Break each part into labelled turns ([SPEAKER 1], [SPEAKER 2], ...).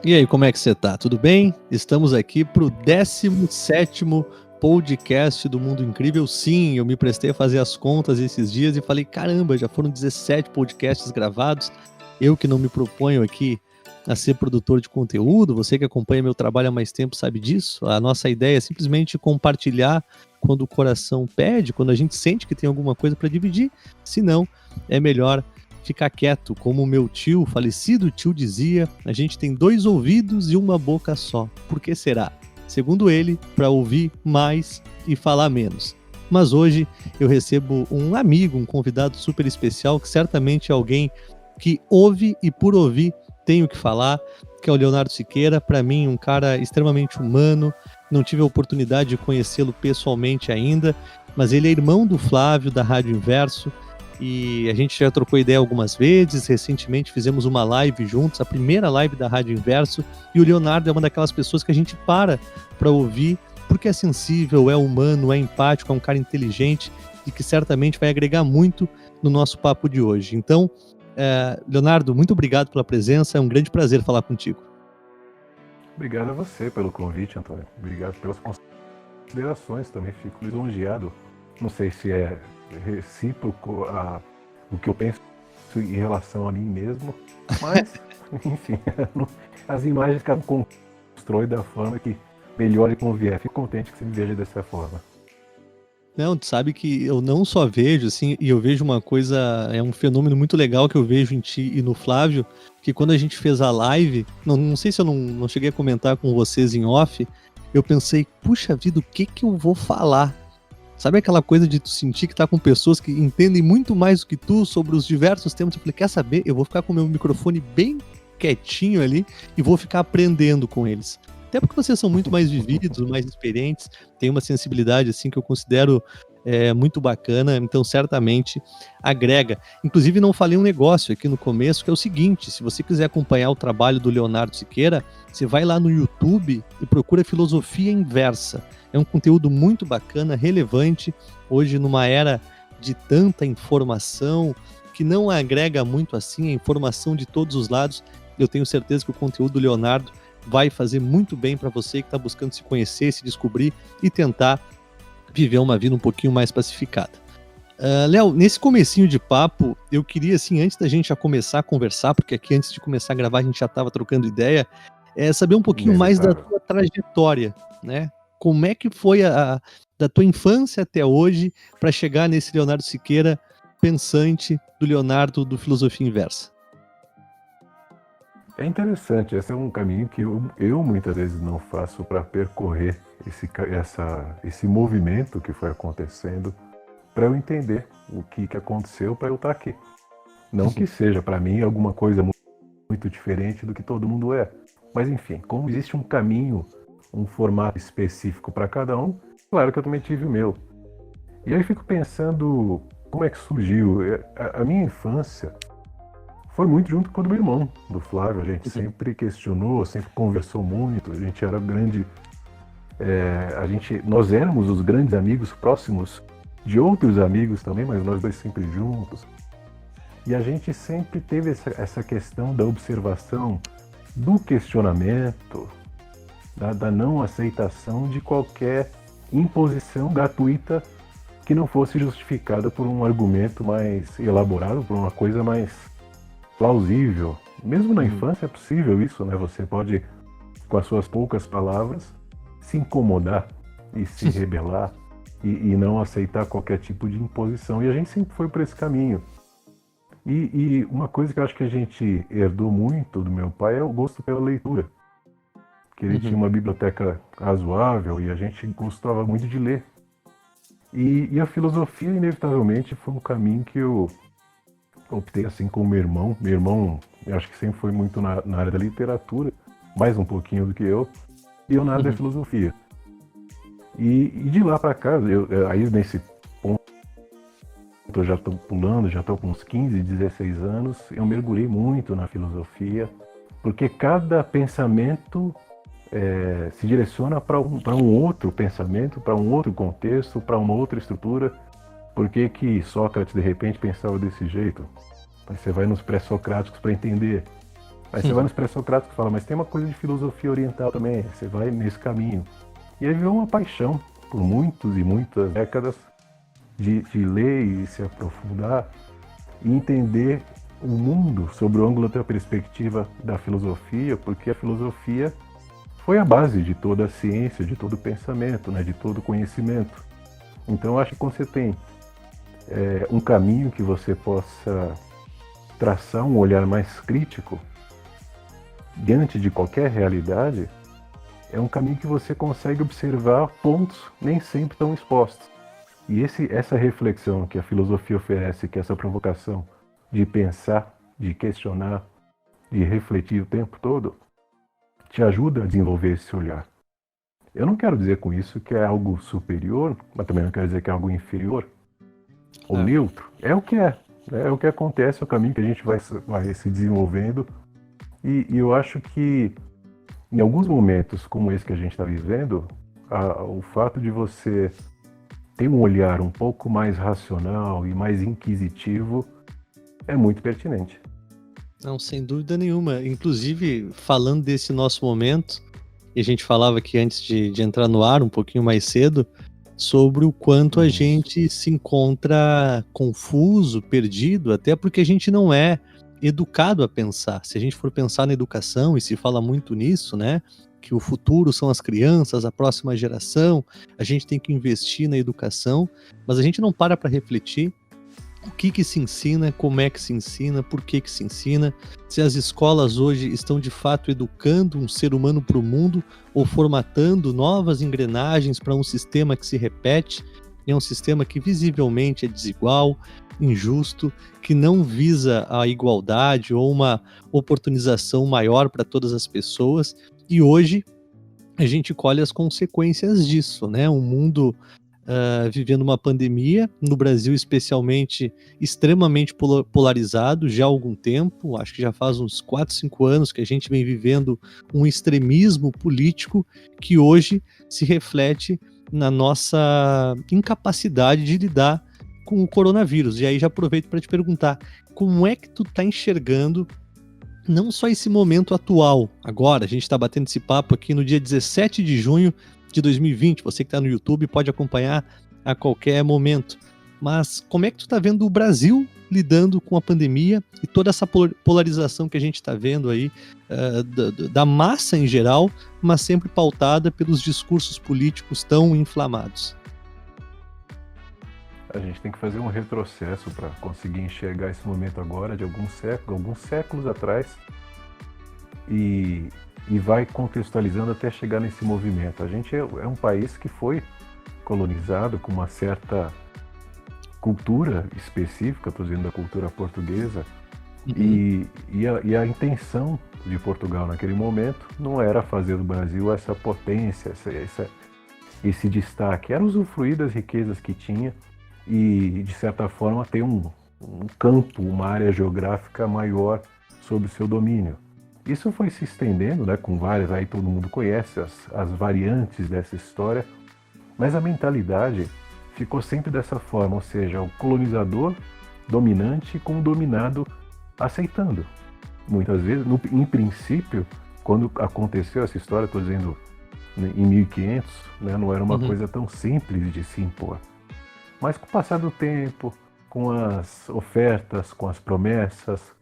[SPEAKER 1] E aí, como é que você tá? Tudo bem? Estamos aqui pro 17º podcast do Mundo Incrível. Sim, eu me prestei a fazer as contas esses dias e falei, caramba, já foram 17 podcasts gravados. Eu que não me proponho aqui a ser produtor de conteúdo, você que acompanha meu trabalho há mais tempo sabe disso. A nossa ideia é simplesmente compartilhar quando o coração pede, quando a gente sente que tem alguma coisa para dividir. Se não, é melhor ficar quieto, como o meu tio, falecido tio, dizia, a gente tem 2 ouvidos e uma boca só. Por que será? Segundo ele, para ouvir mais e falar menos. Mas hoje eu recebo um amigo, um convidado super especial, que certamente é alguém que ouve e por ouvir tem o que falar, que é o Leonardo Siqueira. Para mim, um cara extremamente humano, não tive a oportunidade de conhecê-lo pessoalmente ainda, mas ele é irmão do Flávio, da Rádio Inverso, e a gente já trocou ideia algumas vezes. Recentemente fizemos uma live juntos, a primeira live da Rádio Inverso, e o Leonardo é uma daquelas pessoas que a gente para ouvir, porque é sensível, é humano, é empático, é um cara inteligente e que certamente vai agregar muito no nosso papo de hoje. Então, Leonardo, muito obrigado pela presença, é um grande prazer falar contigo.
[SPEAKER 2] Obrigado a você pelo convite, Antônio. Obrigado pelas considerações, também fico lisonjeado. Não sei se é recíproco o que eu penso em relação a mim mesmo, mas, enfim, as imagens que eu constrói da forma que melhor e convier. Fico contente que você me veja dessa forma.
[SPEAKER 1] Não, tu sabe que eu não só vejo, assim, e eu vejo uma coisa, é um fenômeno muito legal que eu vejo em ti e no Flávio, que quando a gente fez a live, não sei se eu não cheguei a comentar com vocês em off, eu pensei, puxa vida, o que eu vou falar? Sabe aquela coisa de tu sentir que tá com pessoas que entendem muito mais do que tu sobre os diversos temas? Eu falei, quer saber? Eu vou ficar com o meu microfone bem quietinho ali e vou ficar aprendendo com eles. Até porque vocês são muito mais vividos, mais experientes, têm uma sensibilidade assim que eu considero muito bacana, então certamente agrega. Inclusive não falei um negócio aqui no começo, que é o seguinte: se você quiser acompanhar o trabalho do Leonardo Siqueira, você vai lá no YouTube e procura Filosofia Inversa. É um conteúdo muito bacana, relevante, hoje numa era de tanta informação, que não agrega muito assim, a informação de todos os lados. Eu tenho certeza que o conteúdo do Leonardo vai fazer muito bem para você que está buscando se conhecer, se descobrir e tentar viver uma vida um pouquinho mais pacificada. Léo, nesse comecinho de papo, eu queria, assim, antes da gente já começar a conversar, porque aqui antes de começar a gravar a gente já estava trocando ideia, saber um pouquinho mais da tua trajetória, né? Como é que foi da tua infância até hoje para chegar nesse Leonardo Siqueira pensante do Leonardo do Filosofia Inversa?
[SPEAKER 2] É interessante, esse é um caminho que eu muitas vezes não faço para percorrer esse movimento que foi acontecendo, para eu entender o que aconteceu para eu estar aqui. Não que seja para mim alguma coisa muito diferente do que todo mundo é, mas enfim, como existe um caminho, um formato específico para cada um, claro que eu também tive o meu. E aí fico pensando como é que surgiu. A minha infância foi muito junto com o do meu irmão, do Flávio. A gente sempre questionou, sempre conversou muito. A gente era grande. Nós éramos os grandes amigos próximos de outros amigos também, mas nós dois sempre juntos. E a gente sempre teve essa questão da observação, do questionamento, da não aceitação de qualquer imposição gratuita que não fosse justificada por um argumento mais elaborado, por uma coisa mais plausível. Mesmo na infância é possível isso, né? Você pode, com as suas poucas palavras, se incomodar e se rebelar e não aceitar qualquer tipo de imposição. E a gente sempre foi por esse caminho. E uma coisa que eu acho que a gente herdou muito do meu pai é o gosto pela leitura. Que ele tinha uma biblioteca razoável e a gente gostava muito de ler. E a filosofia, inevitavelmente, foi um caminho que eu optei assim com o meu irmão. Meu irmão, eu acho que sempre foi muito na área da literatura, mais um pouquinho do que eu, e eu na área da filosofia. E de lá para cá, aí nesse ponto, eu já estou pulando, já estou com uns 15, 16 anos, eu mergulhei muito na filosofia, porque cada pensamento se direciona para um outro pensamento, para um outro contexto, para uma outra estrutura. Por que Sócrates de repente pensava desse jeito? Você vai nos pré-socráticos para entender. Aí você vai nos pré-socráticos e fala, mas tem uma coisa de filosofia oriental também, você vai nesse caminho. E aí virou uma paixão por muitos e muitas décadas de ler e se aprofundar e entender o mundo sob o ângulo da perspectiva da filosofia, porque a filosofia foi a base de toda a ciência, de todo o pensamento, né, de todo o conhecimento. Então eu acho que quando você tem um caminho que você possa traçar um olhar mais crítico diante de qualquer realidade, é um caminho que você consegue observar pontos nem sempre tão expostos. E essa reflexão que a filosofia oferece, que é essa provocação de pensar, de questionar, de refletir o tempo todo, te ajuda a desenvolver esse olhar. Eu não quero dizer com isso que é algo superior, mas também não quero dizer que é algo inferior ou neutro. É o que é. É o que acontece, é o caminho que a gente vai se desenvolvendo. E eu acho que em alguns momentos como esse que a gente está vivendo, o fato de você ter um olhar um pouco mais racional e mais inquisitivo é muito pertinente.
[SPEAKER 1] Não, sem dúvida nenhuma. Inclusive, falando desse nosso momento, e a gente falava aqui antes de entrar no ar, um pouquinho mais cedo, sobre o quanto a gente se encontra confuso, perdido, até porque a gente não é educado a pensar. Se a gente for pensar na educação, e se fala muito nisso, né? Que o futuro são as crianças, a próxima geração, a gente tem que investir na educação, mas a gente não para refletir o que se ensina, como é que se ensina, por que se ensina, se as escolas hoje estão de fato educando um ser humano para o mundo ou formatando novas engrenagens para um sistema que se repete, é um sistema que visivelmente é desigual, injusto, que não visa a igualdade ou uma oportunização maior para todas as pessoas, e hoje a gente colhe as consequências disso, né? Um mundo vivendo uma pandemia, no Brasil especialmente, extremamente polarizado já há algum tempo, acho que já faz uns 4, 5 anos que a gente vem vivendo um extremismo político que hoje se reflete na nossa incapacidade de lidar com o coronavírus. E aí já aproveito para te perguntar, como é que tu tá enxergando não só esse momento atual, agora, a gente está batendo esse papo aqui no dia 17 de junho de 2020, você que está no YouTube pode acompanhar a qualquer momento, mas como é que tu está vendo o Brasil lidando com a pandemia e toda essa polarização que a gente está vendo aí da massa em geral, mas sempre pautada pelos discursos políticos tão inflamados?
[SPEAKER 2] A gente tem que fazer um retrocesso para conseguir enxergar esse momento agora de alguns séculos atrás e vai contextualizando até chegar nesse movimento. A gente é um país que foi colonizado com uma certa cultura específica, estou dizendo da cultura portuguesa, e a intenção de Portugal naquele momento não era fazer do Brasil essa potência, esse destaque, era usufruir das riquezas que tinha e, de certa forma, ter um campo, uma área geográfica maior sob o seu domínio. Isso foi se estendendo, né, com várias, aí todo mundo conhece as variantes dessa história, mas a mentalidade ficou sempre dessa forma, ou seja, o colonizador dominante com o dominado aceitando. Muitas vezes, em princípio, quando aconteceu essa história, estou dizendo em 1500, né, não era uma coisa tão simples de se impor. Mas com o passar do tempo, com as ofertas, com as promessas,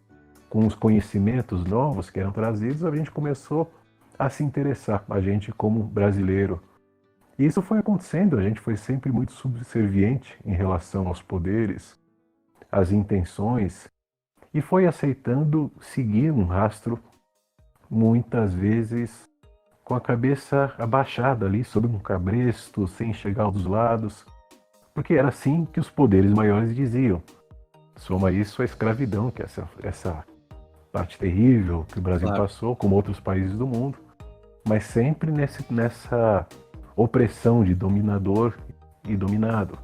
[SPEAKER 2] com os conhecimentos novos que eram trazidos, a gente começou a se interessar, a gente como brasileiro. E isso foi acontecendo, a gente foi sempre muito subserviente em relação aos poderes, às intenções, e foi aceitando seguir um rastro, muitas vezes com a cabeça abaixada ali, sob um cabresto, sem enxergar dos lados, porque era assim que os poderes maiores diziam. Soma isso a escravidão, que é essa parte terrível que o Brasil passou, como outros países do mundo, mas sempre nessa opressão de dominador e dominado,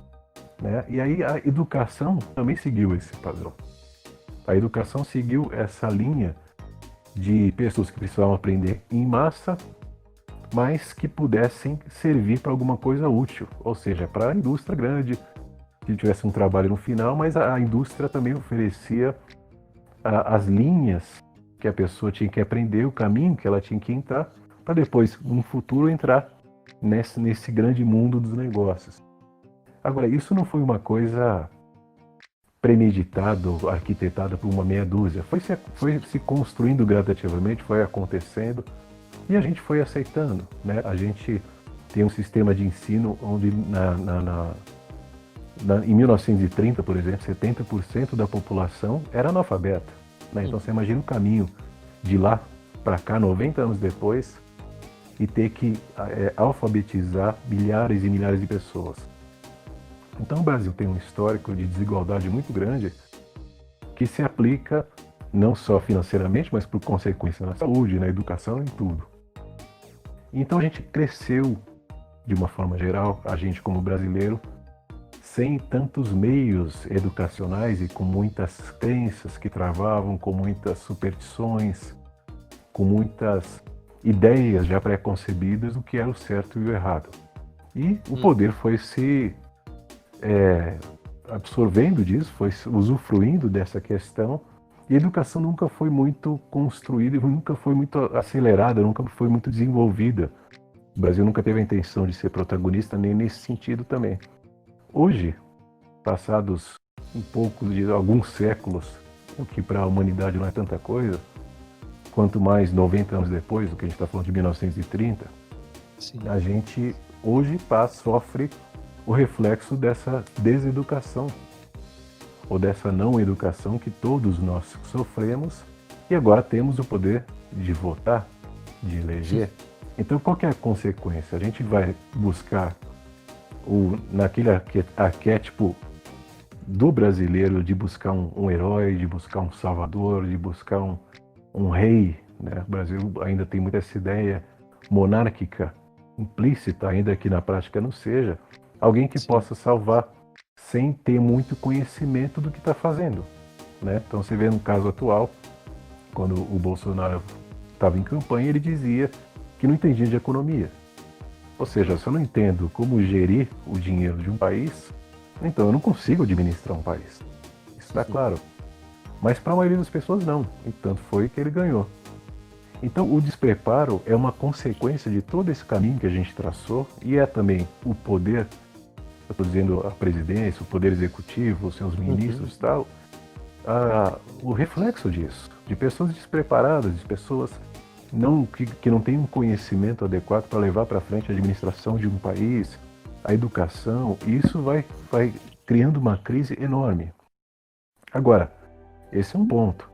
[SPEAKER 2] né? E aí a educação também seguiu esse padrão. A educação seguiu essa linha de pessoas que precisavam aprender em massa, mas que pudessem servir para alguma coisa útil, ou seja, para a indústria grande, que tivesse um trabalho no final, mas a indústria também oferecia as linhas que a pessoa tinha que aprender, o caminho que ela tinha que entrar, para depois, no futuro, entrar nesse grande mundo dos negócios. Agora, isso não foi uma coisa premeditada, arquitetada por uma meia dúzia. Foi se construindo gradativamente, foi acontecendo, e a gente foi aceitando, né? A gente tem um sistema de ensino onde em 1930, por exemplo, 70% da população era analfabeta, né? Então você imagina o caminho de lá para cá, 90 anos depois, e ter que alfabetizar milhares e milhares de pessoas. Então o Brasil tem um histórico de desigualdade muito grande que se aplica não só financeiramente, mas por consequência na saúde, na educação, em tudo. Então a gente cresceu, de uma forma geral, a gente como brasileiro, sem tantos meios educacionais e com muitas crenças que travavam, com muitas superstições, com muitas ideias já pré-concebidas do que era o certo e o errado. E o poder foi se absorvendo disso, foi usufruindo dessa questão, e a educação nunca foi muito construída, nunca foi muito acelerada, nunca foi muito desenvolvida. O Brasil nunca teve a intenção de ser protagonista nem nesse sentido também. Hoje, passados um pouco de alguns séculos, o que para a humanidade não é tanta coisa, quanto mais 90 anos depois, o que a gente está falando de 1930, sim, a gente hoje sofre o reflexo dessa deseducação, ou dessa não educação que todos nós sofremos, e agora temos o poder de votar, de eleger. Então qual que é a consequência? A gente vai buscar naquele arquétipo do brasileiro de buscar um herói, de buscar um salvador, de buscar um rei, né? O Brasil ainda tem muito essa ideia monárquica implícita, ainda que na prática não seja, alguém que possa salvar sem ter muito conhecimento do que está fazendo, né? Então você vê no caso atual, quando o Bolsonaro estava em campanha, ele dizia que não entendia de economia. Ou seja, se eu não entendo como gerir o dinheiro de um país, então eu não consigo administrar um país. Isso está claro. Mas para a maioria das pessoas não. E tanto foi que ele ganhou. Então o despreparo é uma consequência de todo esse caminho que a gente traçou, e é também o poder, eu estou dizendo a presidência, o poder executivo, os seus ministros e tal, o reflexo disso, de pessoas despreparadas, de pessoas que não têm um conhecimento adequado para levar para frente a administração de um país, a educação, e isso vai criando uma crise enorme. Agora, esse é um ponto.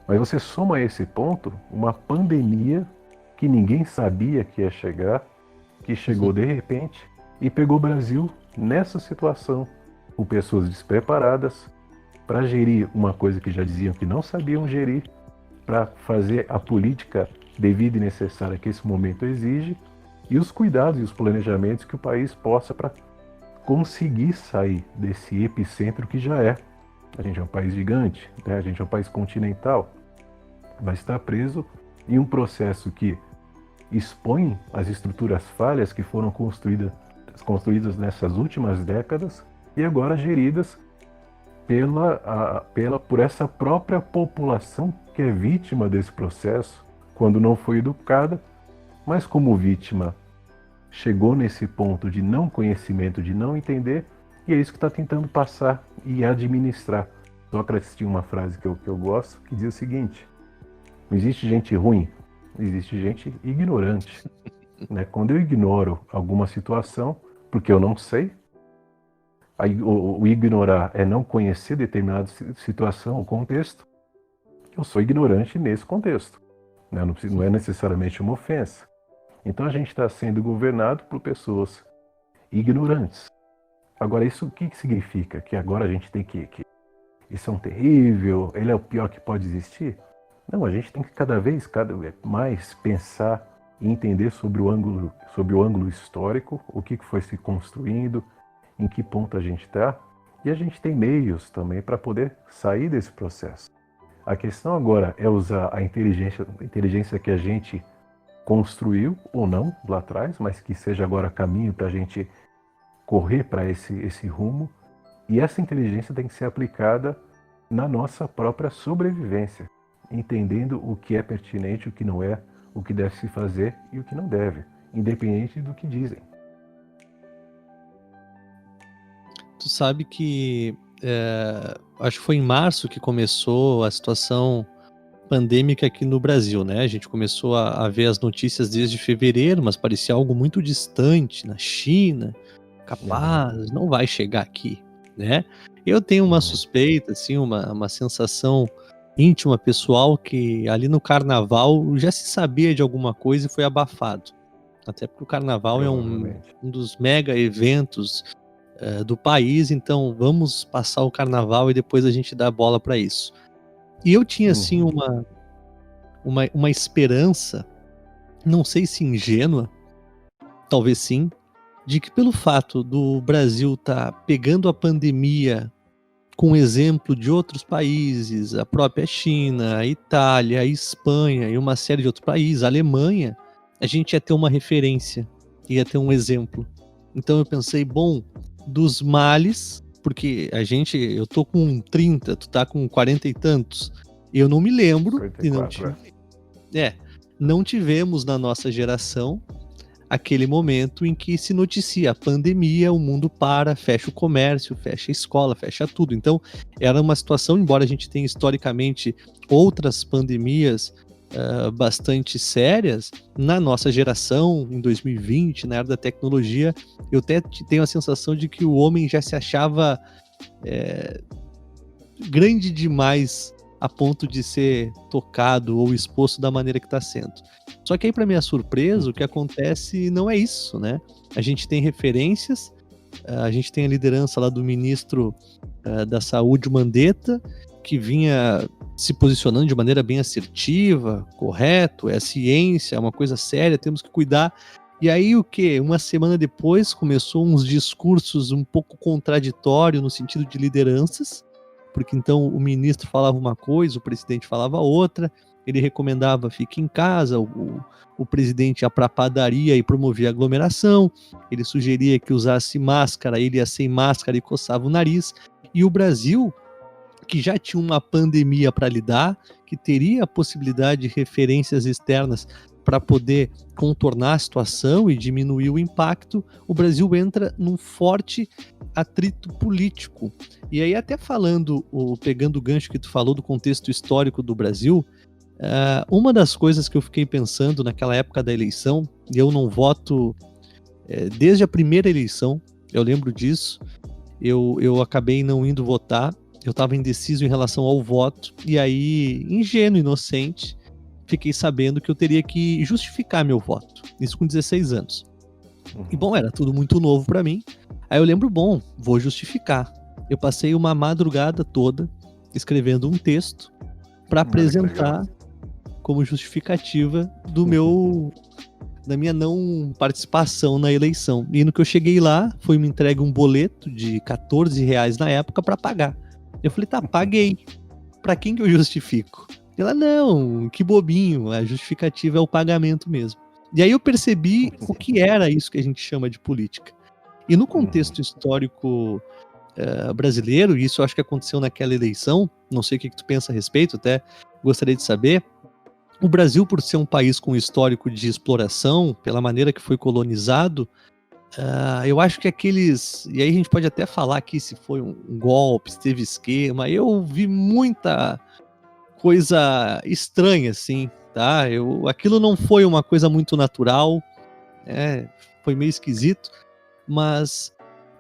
[SPEAKER 2] Mas você soma a esse ponto uma pandemia que ninguém sabia que ia chegar, que chegou de repente e pegou o Brasil nessa situação, com pessoas despreparadas para gerir uma coisa que já diziam que não sabiam gerir, para fazer a política devida e necessária que esse momento exige, e os cuidados e os planejamentos que o país possa para conseguir sair desse epicentro que já é. A gente é um país gigante, né? A gente é um país continental, mas está preso em um processo que expõe as estruturas falhas que foram construídas nessas últimas décadas e agora geridas por essa própria população que é vítima desse processo, quando não foi educada, mas como vítima chegou nesse ponto de não conhecimento, de não entender, e é isso que está tentando passar e administrar. Sócrates tinha uma frase que eu gosto, que diz o seguinte: não existe gente ruim, existe gente ignorante. Né? Quando eu ignoro alguma situação, porque eu não sei, o ignorar é não conhecer determinada situação ou contexto, eu sou ignorante nesse contexto. Né? Não é necessariamente uma ofensa. Então a gente está sendo governado por pessoas ignorantes. Agora, isso o que significa? Que agora a gente tem que isso é um terrível, ele é o pior que pode existir? Não, a gente tem que cada vez mais pensar e entender sobre o ângulo histórico, o que foi se construindo, em que ponto a gente está, e a gente tem meios também para poder sair desse processo. A questão agora é usar a inteligência que a gente construiu, ou não, lá atrás, mas que seja agora caminho para a gente correr para esse rumo, e essa inteligência tem que ser aplicada na nossa própria sobrevivência. entendendo o que é pertinente, o que não é, o que deve se fazer e o que não deve, independente do que dizem.
[SPEAKER 1] Tu sabe que acho que foi em março que começou a situação pandêmica aqui no Brasil, né? A gente começou a ver as notícias desde fevereiro, mas parecia algo muito distante, na China, capaz, não vai chegar aqui, né? Eu tenho uma suspeita, assim, uma sensação íntima, pessoal, que ali no Carnaval já se sabia de alguma coisa e foi abafado. Até porque o Carnaval é um dos mega eventos do país, então vamos passar o Carnaval e depois a gente dá bola para isso. E eu tinha, assim, uma esperança, não sei se ingênua, talvez sim, de que pelo fato do Brasil estar pegando a pandemia com exemplo de outros países, a própria China, a Itália, a Espanha e uma série de outros países, a Alemanha, a gente ia ter uma referência, ia ter um exemplo. Então eu pensei, bom, dos males, porque eu tô com 30, tu tá com 40 e tantos, eu não me lembro
[SPEAKER 2] 44,
[SPEAKER 1] não tivemos na nossa geração aquele momento em que se noticia a pandemia, o mundo para, fecha o comércio, fecha a escola, fecha tudo. Então, era uma situação, embora a gente tenha historicamente outras pandemias bastante sérias, na nossa geração, em 2020, na era da tecnologia, eu até tenho a sensação de que o homem já se achava grande demais a ponto de ser tocado ou exposto da maneira que está sendo. Só que aí, para minha surpresa, o que acontece não é isso, né? A gente tem referências, a gente tem a liderança lá do ministro da Saúde, Mandetta, que vinha se posicionando de maneira bem assertiva, correto, é ciência, é uma coisa séria, temos que cuidar. E aí o quê? Uma semana depois começou uns discursos um pouco contraditórios no sentido de lideranças, porque então o ministro falava uma coisa, o presidente falava outra, ele recomendava fique em casa, o presidente ia para a padaria e promovia aglomeração, ele sugeria que usasse máscara, ele ia sem máscara e coçava o nariz, e o Brasil, que já tinha uma pandemia para lidar, que teria a possibilidade de referências externas para poder contornar a situação e diminuir o impacto, o Brasil entra num forte atrito político. E aí até pegando o gancho que tu falou do contexto histórico do Brasil, uma das coisas que eu fiquei pensando naquela época da eleição, e eu não voto desde a primeira eleição, eu lembro disso, eu acabei não indo votar, eu estava indeciso em relação ao voto, e aí, ingênuo, inocente, fiquei sabendo que eu teria que justificar meu voto, isso com 16 anos. E bom, era tudo muito novo para mim, aí eu lembro, vou justificar. Eu passei uma madrugada toda escrevendo um texto para apresentar como justificativa da minha não participação na eleição. E no que eu cheguei lá, foi me entregue um boleto de R$14 na época para pagar. Eu falei, tá, paguei. Para quem que eu justifico? Ela, não, que bobinho, a justificativa é o pagamento mesmo. E aí eu percebi o que era isso que a gente chama de política. E no contexto histórico brasileiro, e isso eu acho que aconteceu naquela eleição, não sei o que tu pensa a respeito, até gostaria de saber, o Brasil, por ser um país com histórico de exploração, pela maneira que foi colonizado, eu acho que e aí a gente pode até falar aqui se foi um golpe, se teve esquema, eu vi muita coisa estranha, assim, tá? Aquilo não foi uma coisa muito natural, foi meio esquisito, mas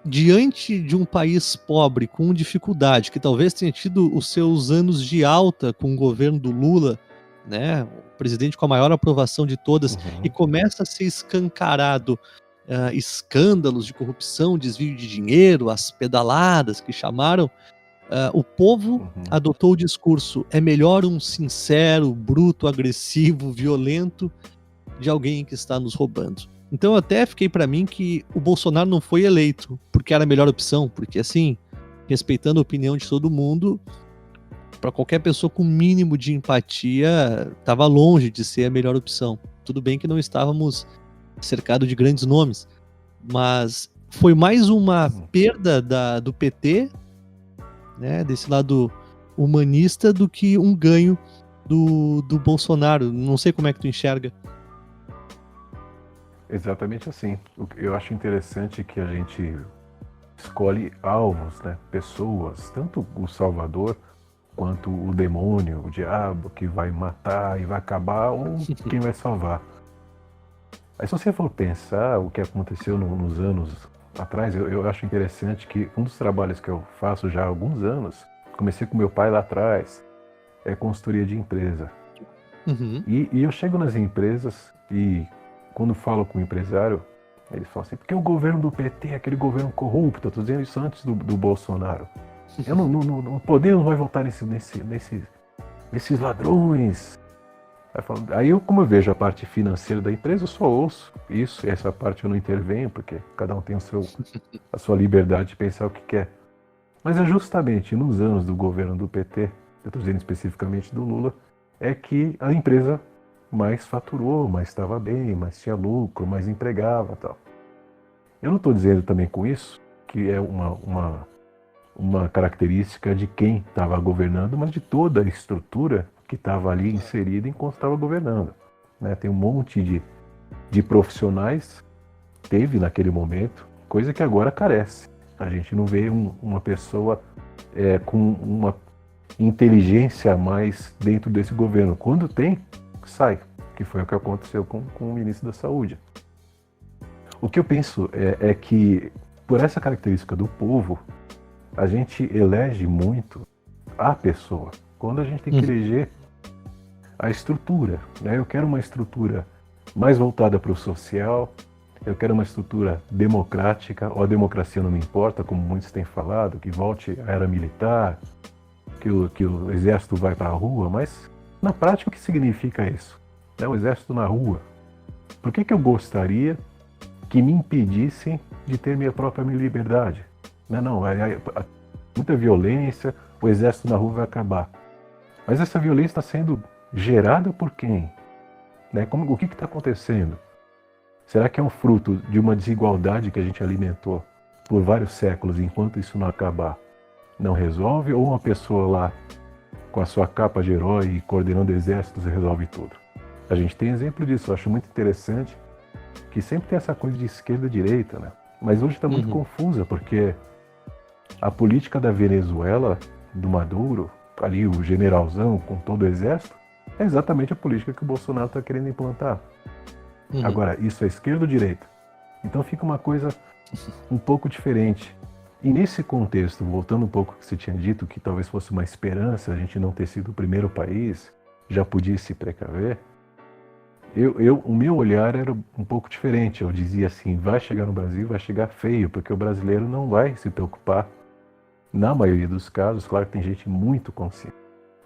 [SPEAKER 1] diante de um país pobre, com dificuldade, que talvez tenha tido os seus anos de alta com o governo do Lula, né, o presidente com a maior aprovação de todas, e começa a ser escancarado escândalos de corrupção, desvio de dinheiro, as pedaladas que chamaram, o povo adotou o discurso, é melhor um sincero, bruto, agressivo, violento, de alguém que está nos roubando. Então eu até fiquei para mim que o Bolsonaro não foi eleito porque era a melhor opção, porque assim, respeitando a opinião de todo mundo, para qualquer pessoa com mínimo de empatia, estava longe de ser a melhor opção. Tudo bem que não estávamos cercados de grandes nomes, mas foi mais uma perda do PT, né, desse lado humanista, do que um ganho do Bolsonaro. Não sei como é que tu enxerga.
[SPEAKER 2] Exatamente assim. Eu acho interessante que a gente escolhe alvos, né? Pessoas, tanto o Salvador quanto o demônio, o diabo, que vai matar e vai acabar, ou quem vai salvar. Aí se você for pensar o que aconteceu nos anos atrás, eu acho interessante que um dos trabalhos que eu faço já há alguns anos, comecei com meu pai lá atrás, é consultoria de empresa.
[SPEAKER 1] Uhum.
[SPEAKER 2] E eu chego nas empresas e quando falo com o empresário, eles falam assim, porque o governo do PT é aquele governo corrupto, eu estou dizendo isso antes do Bolsonaro. O poder não vai votar nesses ladrões. Aí como eu vejo a parte financeira da empresa, eu só ouço isso, e essa parte eu não intervenho, porque cada um tem a sua liberdade de pensar o que quer. Mas é justamente nos anos do governo do PT, eu estou dizendo especificamente do Lula, é que a empresa mais faturou, mais estava bem, mais tinha lucro, mais empregava e tal. Eu não estou dizendo também com isso que é uma característica de quem estava governando, mas de toda a estrutura que estava ali inserida enquanto estava governando. Né? Tem um monte de profissionais, teve naquele momento, coisa que agora carece. A gente não vê uma pessoa com uma inteligência a mais dentro desse governo. Quando tem, sai, que foi o que aconteceu com o ministro da Saúde. O que eu penso é que, por essa característica do povo, a gente elege muito a pessoa, quando a gente tem que eleger a estrutura. Né? Eu quero uma estrutura mais voltada para o social, eu quero uma estrutura democrática, ou a democracia não me importa, como muitos têm falado, que volte a era militar, que o exército vai para a rua, mas na prática o que significa isso? É o exército na rua. Por que eu gostaria que me impedissem de ter minha própria liberdade? Não, muita violência, o exército na rua vai acabar. Mas essa violência está sendo gerada por quem? Né? O que está acontecendo? Será que é um fruto de uma desigualdade que a gente alimentou por vários séculos, enquanto isso não acabar, não resolve? Ou uma pessoa lá com a sua capa de herói e coordenando exércitos resolve tudo? A gente tem exemplo disso, eu acho muito interessante, que sempre tem essa coisa de esquerda e direita, né? Mas hoje está muito confusa, porque a política da Venezuela, do Maduro, ali o generalzão com todo o exército, é exatamente a política que o Bolsonaro está querendo implantar. Agora, isso é esquerda ou direita? Então fica uma coisa um pouco diferente. E nesse contexto, voltando um pouco ao que você tinha dito, que talvez fosse uma esperança a gente não ter sido o primeiro país, já podia se precaver, o meu olhar era um pouco diferente. Eu dizia assim, vai chegar no Brasil, vai chegar feio, porque o brasileiro não vai se preocupar. Na maioria dos casos, claro que tem gente muito consciente.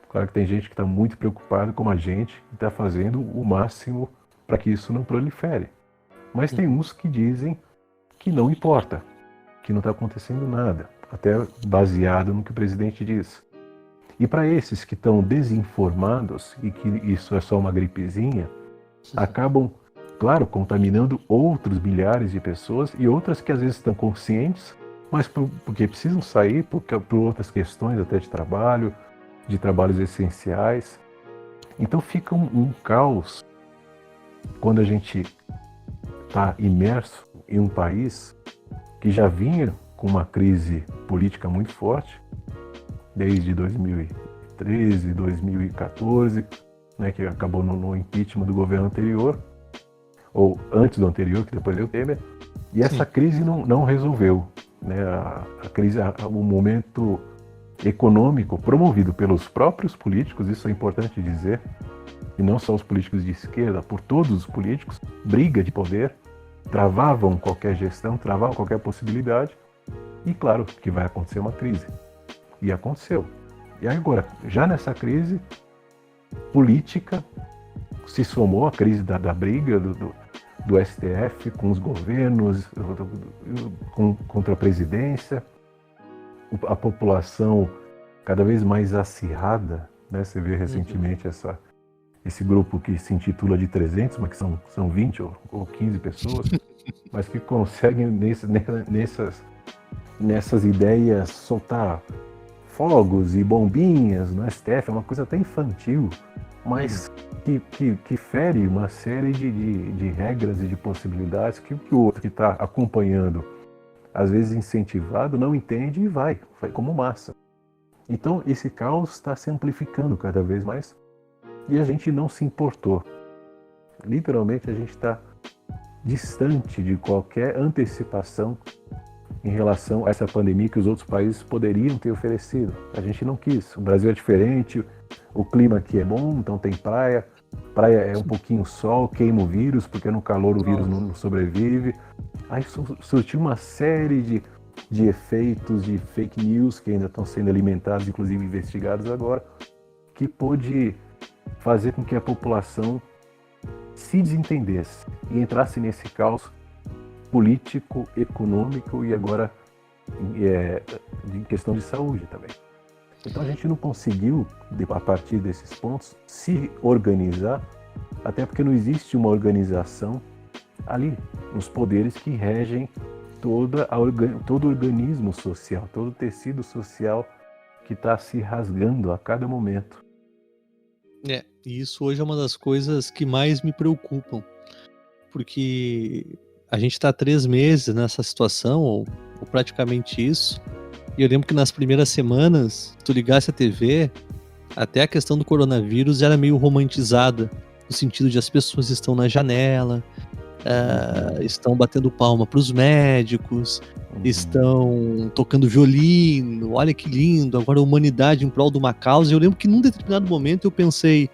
[SPEAKER 2] Claro que tem gente que está muito preocupada como a gente e está fazendo o máximo para que isso não prolifere. Mas tem uns que dizem que não importa, que não está acontecendo nada, até baseado no que o presidente diz. E para esses que estão desinformados e que isso é só uma gripezinha, acabam, claro, contaminando outros milhares de pessoas e outras que às vezes estão conscientes, mas porque precisam sair por outras questões até de trabalhos essenciais. Então fica um caos quando a gente está imerso em um país que já vinha com uma crise política muito forte, desde 2013, 2014, né, que acabou no impeachment do governo anterior, ou antes do anterior, que depois deu Temer, e essa crise não resolveu. Né, a crise, o momento econômico promovido pelos próprios políticos, isso é importante dizer, e não só os políticos de esquerda, por todos os políticos, briga de poder, travavam qualquer gestão, travavam qualquer possibilidade, e claro que vai acontecer uma crise. E aconteceu. E agora, já nessa crise política, se somou a crise da briga do STF com os governos, contra a presidência, a população cada vez mais acirrada, né? Você vê recentemente esse grupo que se intitula de 300, mas que são 20 ou 15 pessoas, mas que conseguem nessas ideias soltar fogos e bombinhas no STF, é uma coisa até infantil. mas que fere uma série de regras e de possibilidades que o outro que está acompanhando, às vezes incentivado, não entende e vai como massa. Então esse caos está se amplificando cada vez mais e a gente não se importou. Literalmente a gente está distante de qualquer antecipação em relação a essa pandemia que os outros países poderiam ter oferecido. A gente não quis. O Brasil é diferente, o clima aqui é bom, então tem praia. Praia é um pouquinho sol, queima o vírus, porque no calor o vírus não sobrevive. Aí surgiu uma série de efeitos, de fake news que ainda estão sendo alimentados, inclusive investigados agora, que pôde fazer com que a população se desentendesse e entrasse nesse caos político, econômico e agora em questão de saúde também. Então a gente não conseguiu, a partir desses pontos, se organizar, até porque não existe uma organização ali, nos poderes que regem todo organismo social, todo o tecido social que está se rasgando a cada momento.
[SPEAKER 1] E isso hoje é uma das coisas que mais me preocupam, porque a gente está há 3 meses nessa situação, ou praticamente isso, e eu lembro que nas primeiras semanas, se tu ligasse a TV, até a questão do coronavírus era meio romantizada, no sentido de as pessoas estão na janela, estão batendo palma para os médicos, estão tocando violino, olha que lindo, agora a humanidade em prol de uma causa. E eu lembro que num determinado momento eu pensei,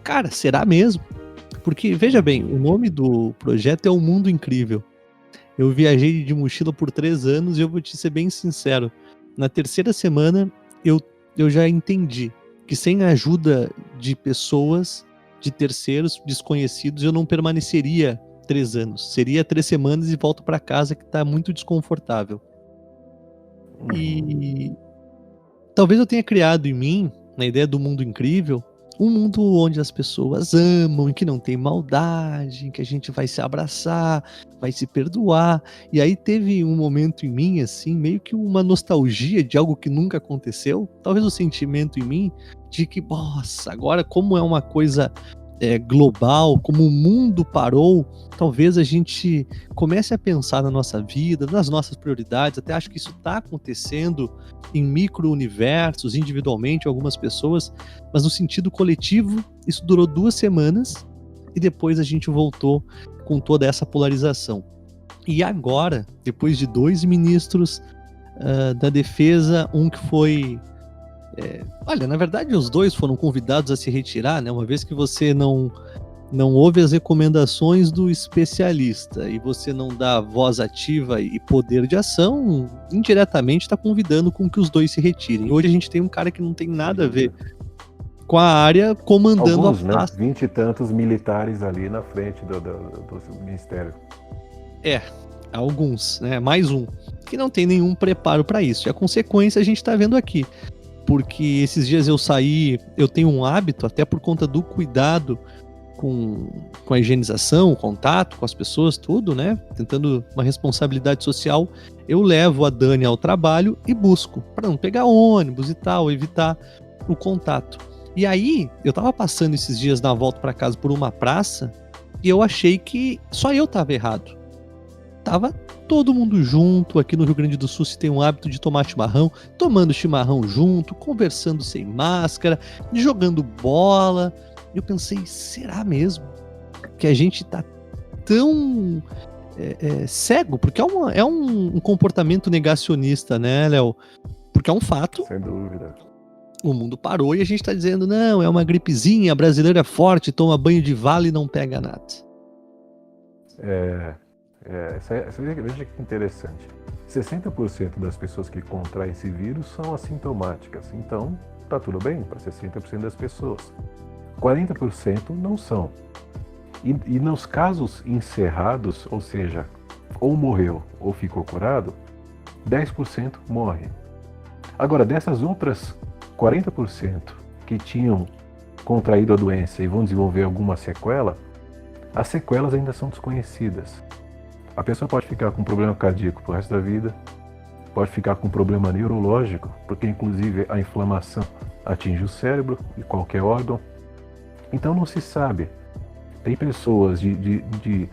[SPEAKER 1] cara, será mesmo? Porque, veja bem, o nome do projeto é O Mundo Incrível. Eu viajei de mochila por 3 anos e eu vou te ser bem sincero, na 3ª semana eu já entendi que sem a ajuda de pessoas, de terceiros, desconhecidos, eu não permaneceria 3 anos. Seria 3 semanas e volto para casa, que tá muito desconfortável. E talvez eu tenha criado em mim, na ideia do mundo incrível, um mundo onde as pessoas amam, em que não tem maldade, em que a gente vai se abraçar, vai se perdoar. E aí teve um momento em mim, assim, meio que uma nostalgia de algo que nunca aconteceu. Talvez um sentimento em mim de que, nossa, agora como é uma coisa global, como o mundo parou, talvez a gente comece a pensar na nossa vida, nas nossas prioridades. Até acho que isso está acontecendo em micro-universos, individualmente, algumas pessoas, mas no sentido coletivo, isso durou 2 semanas e depois a gente voltou com toda essa polarização. E agora, depois de 2 ministros da defesa, um que foi... olha, na verdade os 2 foram convidados a se retirar, né? Uma vez que você não ouve as recomendações do especialista e você não dá voz ativa e poder de ação, indiretamente está convidando com que os 2 se retirem. Hoje a gente tem um cara que não tem nada a ver com a área comandando
[SPEAKER 2] alguns,
[SPEAKER 1] a pasta.
[SPEAKER 2] 20 e tantos militares ali na frente do ministério.
[SPEAKER 1] Alguns, né? Mais um, que não tem nenhum preparo para isso. E a consequência a gente está vendo aqui. Porque esses dias eu tenho um hábito, até por conta do cuidado com a higienização, o contato com as pessoas, tudo, né? Tentando uma responsabilidade social, eu levo a Dani ao trabalho e busco, para não pegar ônibus e tal, evitar o contato. E aí, eu tava passando esses dias na volta para casa por uma praça e eu achei que só eu tava errado. Tava todo mundo junto. Aqui no Rio Grande do Sul se tem um hábito de tomar chimarrão, tomando chimarrão junto, conversando sem máscara, jogando bola. Eu pensei, será mesmo que a gente tá tão cego? Porque é um comportamento negacionista, né, Léo? Porque é um fato.
[SPEAKER 2] Sem dúvida.
[SPEAKER 1] O mundo parou e a gente tá dizendo, não, é uma gripezinha, a brasileira é forte, toma banho de vala e não pega nada.
[SPEAKER 2] Veja que interessante. 60% das pessoas que contraem esse vírus são assintomáticas. Então, tá tudo bem para 60% das pessoas. 40% não são. E nos casos encerrados, ou seja, ou morreu ou ficou curado, 10% morre. Agora, dessas outras 40% que tinham contraído a doença e vão desenvolver alguma sequela, as sequelas ainda são desconhecidas. A pessoa pode ficar com problema cardíaco pro resto da vida, pode ficar com problema neurológico, porque inclusive a inflamação atinge o cérebro e qualquer órgão, Então não se sabe. Tem pessoas de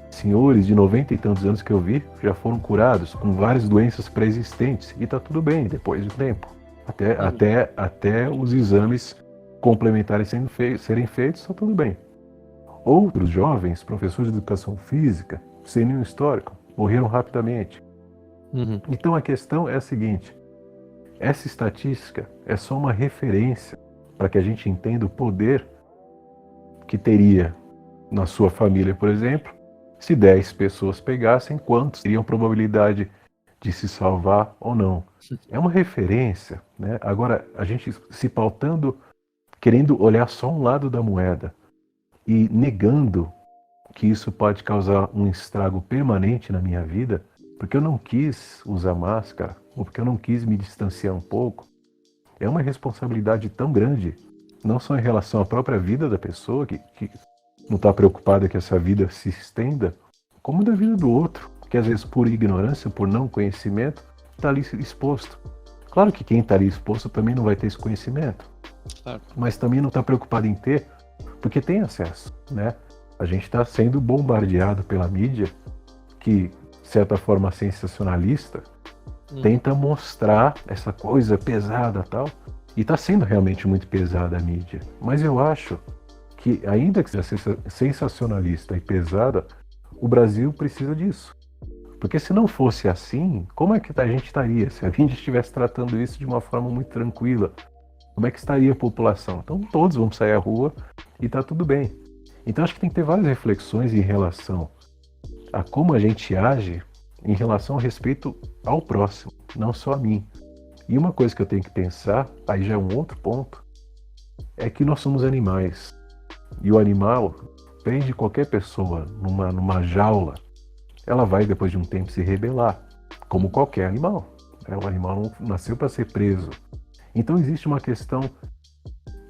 [SPEAKER 2] senhores de 90 e tantos anos que eu vi, já foram curados com várias doenças pré-existentes, e está tudo bem depois do tempo. Até os exames complementares serem feitos, está tudo bem. Outros jovens, professores de educação física, sem nenhum histórico, morreram rapidamente. Então a questão é a seguinte: essa estatística é só uma referência para que a gente entenda o poder que teria na sua família, por exemplo, se 10 pessoas pegassem, quantos teriam probabilidade de se salvar ou não. É uma referência, né? Agora, a gente se pautando, querendo olhar só um lado da moeda e negando que isso pode causar um estrago permanente na minha vida, porque eu não quis usar máscara, ou porque eu não quis me distanciar um pouco, é uma responsabilidade tão grande, não só em relação à própria vida da pessoa, que não está preocupada que essa vida se estenda, como da vida do outro, que às vezes por ignorância, por não conhecimento, está ali exposto. Claro que quem está ali exposto também não vai ter esse conhecimento, mas também não está preocupado em ter, porque tem acesso, né? A gente está sendo bombardeado pela mídia, que, de certa forma sensacionalista, tenta mostrar essa coisa pesada e tal, e está sendo realmente muito pesada a mídia. Mas eu acho que, ainda que seja sensacionalista e pesada, o Brasil precisa disso. Porque se não fosse assim, como é que a gente estaria? Se a gente estivesse tratando isso de uma forma muito tranquila, como é que estaria a população? Então todos vão sair à rua e está tudo bem. Então acho que tem que ter várias reflexões em relação a como a gente age em relação ao respeito ao próximo, não só a mim. E uma coisa que eu tenho que pensar, aí já é um outro ponto, é que nós somos animais. E o animal prende qualquer pessoa numa jaula, ela vai depois de um tempo se rebelar, como qualquer animal. O animal não nasceu para ser preso. Então existe uma questão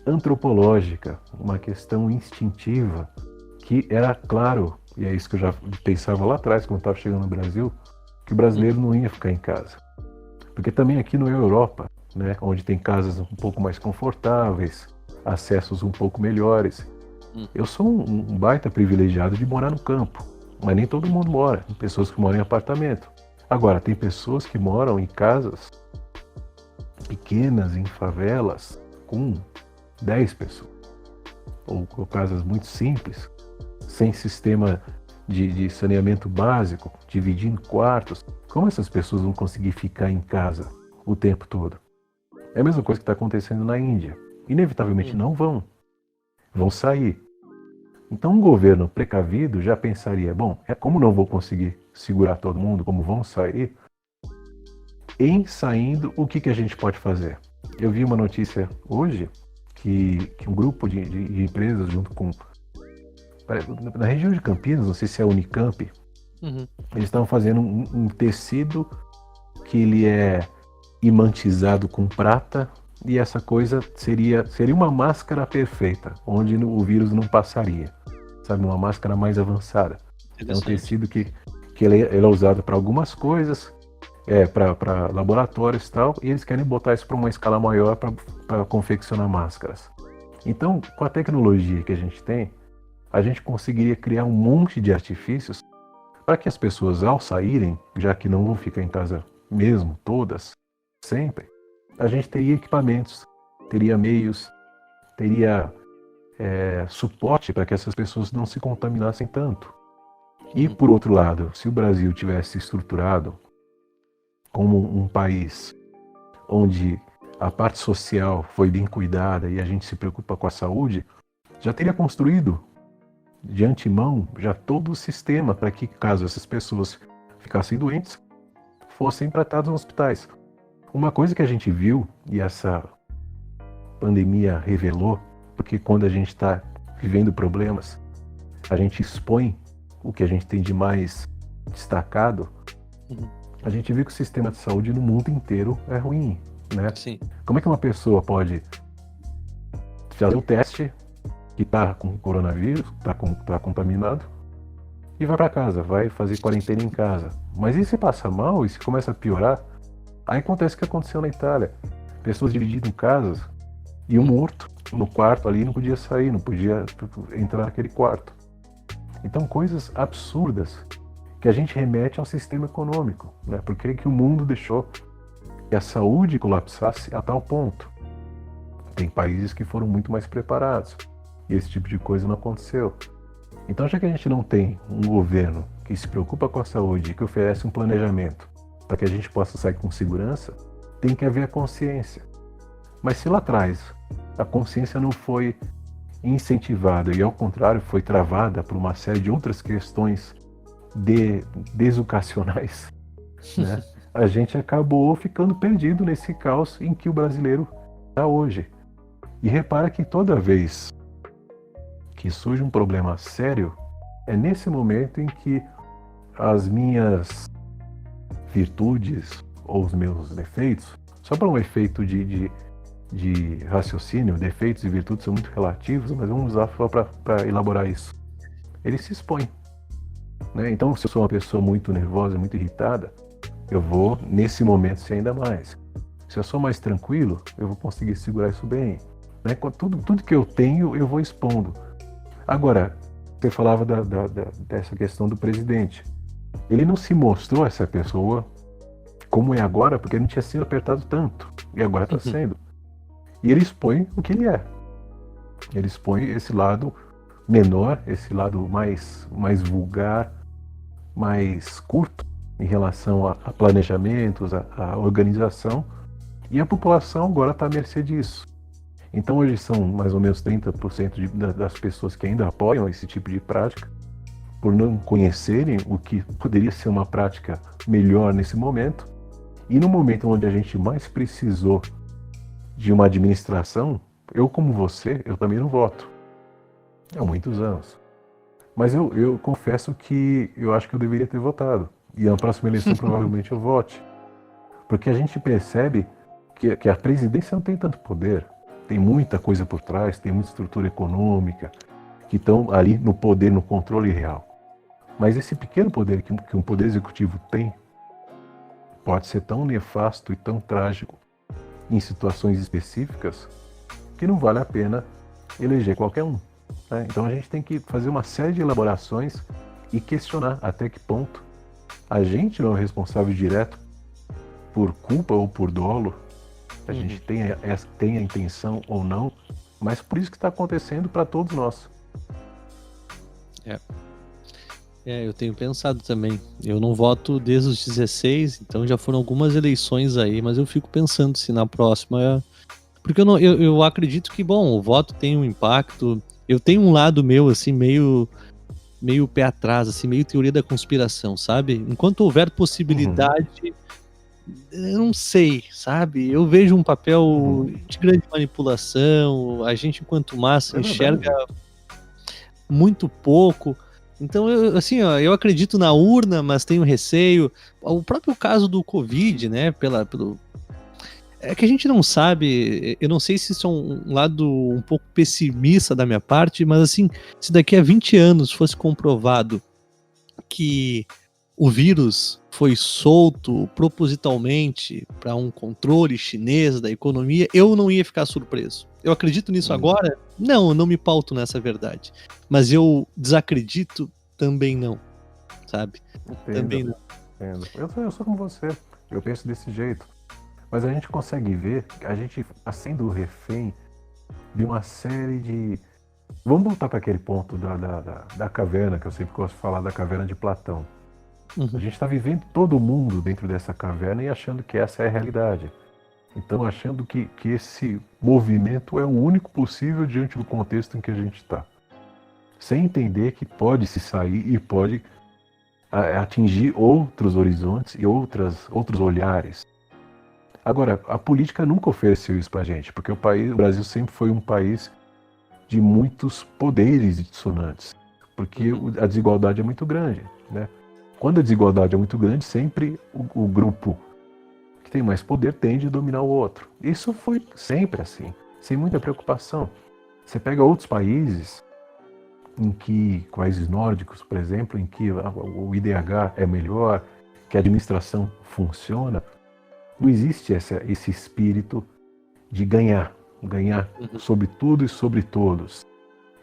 [SPEAKER 2] antropológica, uma questão instintiva, que era claro, e é isso que eu já pensava lá atrás, quando eu estava chegando no Brasil, que o brasileiro não ia ficar em casa. Porque também aqui na Europa, né, onde tem casas um pouco mais confortáveis, acessos um pouco melhores, eu sou um baita privilegiado de morar no campo, mas nem todo mundo mora. Tem pessoas que moram em apartamento. Agora, tem pessoas que moram em casas pequenas, em favelas, com 10 pessoas. Ou casas muito simples, sem sistema de saneamento básico, dividindo quartos. Como essas pessoas vão conseguir ficar em casa o tempo todo? É a mesma coisa que está acontecendo na Índia. Inevitavelmente não vão sair. Então um governo precavido já pensaria, bom, como não vou conseguir segurar todo mundo, como vão sair, em saindo, o que a gente pode fazer? Eu vi uma notícia hoje que um grupo de empresas junto com, na região de Campinas, não sei se é a Unicamp, eles estavam fazendo um tecido que ele é imantizado com prata, e essa coisa seria uma máscara perfeita, onde o vírus não passaria. Sabe, uma máscara mais avançada. É um tecido que ele é usado para algumas coisas, para laboratórios e tal, e eles querem botar isso para uma escala maior para confeccionar máscaras. Então, com a tecnologia que a gente tem, a gente conseguiria criar um monte de artifícios para que as pessoas, ao saírem, já que não vão ficar em casa mesmo, todas, sempre, a gente teria equipamentos, teria meios, teria suporte para que essas pessoas não se contaminassem tanto. E, por outro lado, se o Brasil tivesse estruturado como um país onde a parte social foi bem cuidada e a gente se preocupa com a saúde, já teria construído de antemão já todo o sistema para que, caso essas pessoas ficassem doentes, fossem tratadas nos hospitais. Uma coisa que a gente viu, e essa pandemia revelou, porque quando a gente está vivendo problemas, a gente expõe o que a gente tem de mais destacado, a gente viu que o sistema de saúde no mundo inteiro é ruim, né?
[SPEAKER 1] Sim.
[SPEAKER 2] Como é que uma pessoa pode fazer o teste que está com coronavírus, está contaminado, e vai para casa, vai fazer quarentena em casa? Mas e se passa mal, e se começa a piorar? Aí acontece o que aconteceu na Itália. Pessoas divididas em casas e um morto no quarto ali, não podia sair, não podia entrar naquele quarto. Então, coisas absurdas que a gente remete ao sistema econômico, né? Por que o mundo deixou que a saúde colapsasse a tal ponto? Tem países que foram muito mais preparados e esse tipo de coisa não aconteceu. Então, já que a gente não tem um governo que se preocupa com a saúde e que oferece um planejamento para que a gente possa sair com segurança, tem que haver a consciência. Mas se lá atrás a consciência não foi incentivada e, ao contrário, foi travada por uma série de outras questões deseducacionais, né? A gente acabou ficando perdido nesse caos em que o brasileiro está hoje. E repara que toda vez que surge um problema sério, é nesse momento em que as minhas virtudes ou os meus defeitos, só para um efeito de raciocínio, defeitos e virtudes são muito relativos, mas vamos usar só para elaborar isso. Ele se expõe, né? Então, se eu sou uma pessoa muito nervosa, muito irritada, eu vou, nesse momento, ser ainda mais. Se eu sou mais tranquilo, eu vou conseguir segurar isso bem, né? Tudo que eu tenho, eu vou expondo. Agora, você falava dessa questão do presidente. Ele não se mostrou essa pessoa como é agora, porque ele não tinha sido apertado tanto. E agora está sendo. E ele expõe o que ele é. Ele expõe esse lado menor, esse lado mais vulgar, mais curto em relação a planejamentos, a organização. E a população agora está à mercê disso. Então hoje são mais ou menos 30% das pessoas que ainda apoiam esse tipo de prática, por não conhecerem o que poderia ser uma prática melhor nesse momento. E no momento onde a gente mais precisou de uma administração, eu como você, eu também não voto. Há muitos anos. Mas eu confesso que eu acho que eu deveria ter votado. E na próxima eleição provavelmente eu vote. Porque a gente percebe que a presidência não tem tanto poder. Tem muita coisa por trás, tem muita estrutura econômica, que estão ali no poder, no controle real. Mas esse pequeno poder que um poder executivo tem, pode ser tão nefasto e tão trágico em situações específicas, que não vale a pena eleger qualquer um, né? Então a gente tem que fazer uma série de elaborações e questionar até que ponto a gente não é o responsável direto por culpa ou por dolo. A gente tem a intenção ou não, mas por isso que está acontecendo para todos nós.
[SPEAKER 1] Eu tenho pensado também. Eu não voto desde os 16, então já foram algumas eleições aí, mas eu fico pensando se na próxima... Porque eu acredito que, bom, o voto tem um impacto. Eu tenho um lado meu, assim, meio pé atrás, assim, meio teoria da conspiração, sabe? Enquanto houver possibilidade... Eu não sei, sabe? Eu vejo um papel de grande manipulação, a gente enquanto massa enxerga muito pouco. Então, eu acredito na urna, mas tenho receio. O próprio caso do Covid, né? É que a gente não sabe, eu não sei se isso é um lado um pouco pessimista da minha parte, mas assim, se daqui a 20 anos fosse comprovado que o vírus foi solto propositalmente para um controle chinês da economia, eu não ia ficar surpreso. Eu acredito nisso agora? Não, eu não me pauto nessa verdade. Mas eu desacredito também não, sabe?
[SPEAKER 2] Entendo,
[SPEAKER 1] também não.
[SPEAKER 2] Entendo. Eu sou como você, eu penso desse jeito. Mas a gente consegue ver que a gente está sendo refém de uma série de... Vamos voltar para aquele ponto da caverna, que eu sempre gosto de falar, da caverna de Platão. A gente está vivendo todo mundo dentro dessa caverna e achando que essa é a realidade. Então, achando que esse movimento é o único possível diante do contexto em que a gente está. Sem entender que pode se sair e pode atingir outros horizontes e outros olhares. Agora, a política nunca ofereceu isso para a gente, porque o Brasil sempre foi um país de muitos poderes dissonantes, porque a desigualdade é muito grande, né? Quando a desigualdade é muito grande, sempre o grupo que tem mais poder tende a dominar o outro. Isso foi sempre assim, sem muita preocupação. Você pega outros países, países nórdicos, por exemplo, em que o IDH é melhor, que a administração funciona, não existe esse espírito de ganhar, ganhar sobre tudo e sobre todos.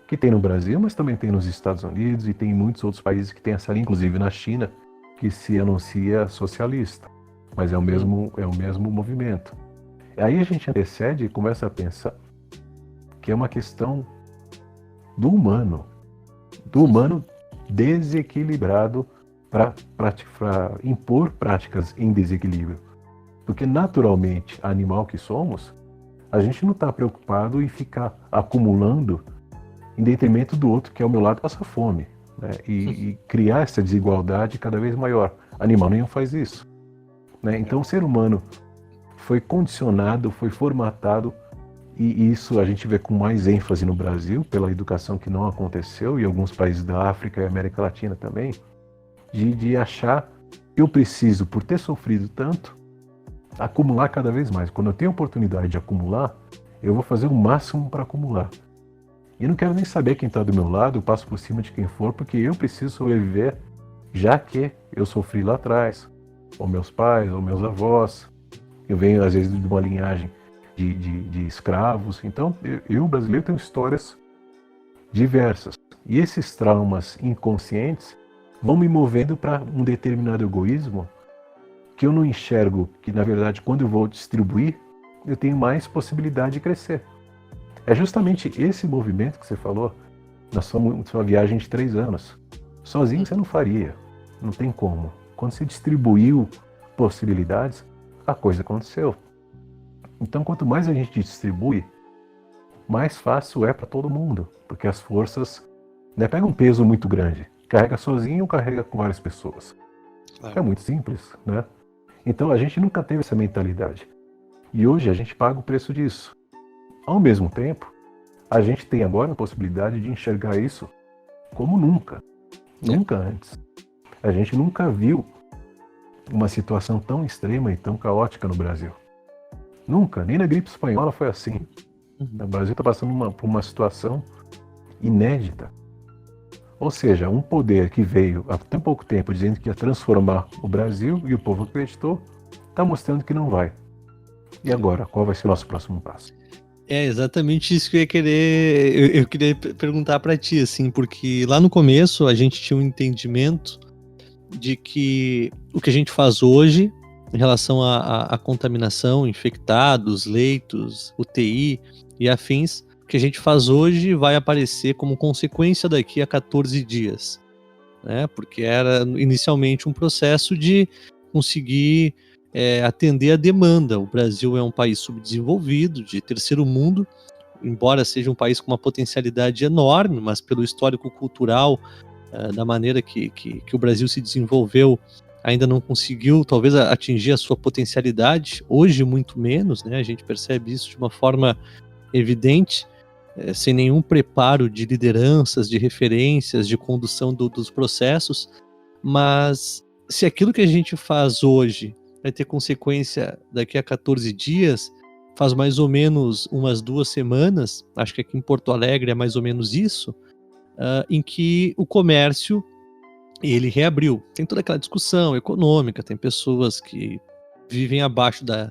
[SPEAKER 2] Que tem no Brasil, mas também tem nos Estados Unidos e tem em muitos outros países que tem essa linha, inclusive na China, que se anuncia socialista. Mas é o mesmo movimento. Aí a gente antecede e começa a pensar que é uma questão do humano desequilibrado para impor práticas em desequilíbrio. Porque naturalmente, animal que somos, a gente não está preocupado em ficar acumulando em detrimento do outro que ao meu lado passa fome, né? E criar essa desigualdade cada vez maior. Animal nenhum faz isso, né? Então o ser humano foi condicionado, foi formatado, e isso a gente vê com mais ênfase no Brasil, pela educação que não aconteceu, e alguns países da África e América Latina também, de achar que eu preciso, por ter sofrido tanto, acumular cada vez mais. Quando eu tenho a oportunidade de acumular, eu vou fazer o máximo para acumular. E não quero nem saber quem está do meu lado, eu passo por cima de quem for, porque eu preciso sobreviver, já que eu sofri lá atrás, ou meus pais, ou meus avós. Eu venho, às vezes, de uma linhagem de escravos. Então, eu, brasileiro, tenho histórias diversas. E esses traumas inconscientes vão me movendo para um determinado egoísmo que eu não enxergo que, na verdade, quando eu vou distribuir, eu tenho mais possibilidade de crescer. É justamente esse movimento que você falou na sua viagem de 3 anos. Sozinho você não faria, não tem como. Quando você distribuiu possibilidades, a coisa aconteceu. Então, quanto mais a gente distribui, mais fácil é para todo mundo, porque as forças, né, pegam um peso muito grande. Carrega sozinho ou carrega com várias pessoas. É muito simples, né? Então, a gente nunca teve essa mentalidade. E hoje a gente paga o preço disso. Ao mesmo tempo, a gente tem agora a possibilidade de enxergar isso como nunca. Nunca antes. A gente nunca viu uma situação tão extrema e tão caótica no Brasil. Nunca. Nem na gripe espanhola foi assim. O Brasil está passando por uma situação inédita. Ou seja, um poder que veio há tão pouco tempo dizendo que ia transformar o Brasil e o povo acreditou, está mostrando que não vai. E agora, qual vai ser o nosso próximo passo?
[SPEAKER 1] É exatamente isso que eu ia querer. Eu queria perguntar para ti, assim, porque lá no começo a gente tinha um entendimento de que o que a gente faz hoje em relação à contaminação, infectados, leitos, UTI e afins, o que a gente faz hoje vai aparecer como consequência daqui a 14 dias, né? Porque era inicialmente um processo de conseguir atender a demanda. O Brasil é um país subdesenvolvido, de terceiro mundo, embora seja um país com uma potencialidade enorme, mas pelo histórico cultural, da maneira que o Brasil se desenvolveu, ainda não conseguiu talvez atingir a sua potencialidade, hoje muito menos, né? A gente percebe isso de uma forma evidente, sem nenhum preparo de lideranças, de referências, de condução dos processos, mas se aquilo que a gente faz hoje vai ter consequência daqui a 14 dias, faz mais ou menos umas 2 semanas, acho que aqui em Porto Alegre é mais ou menos isso, em que o comércio ele reabriu. Tem toda aquela discussão econômica, tem pessoas que vivem abaixo da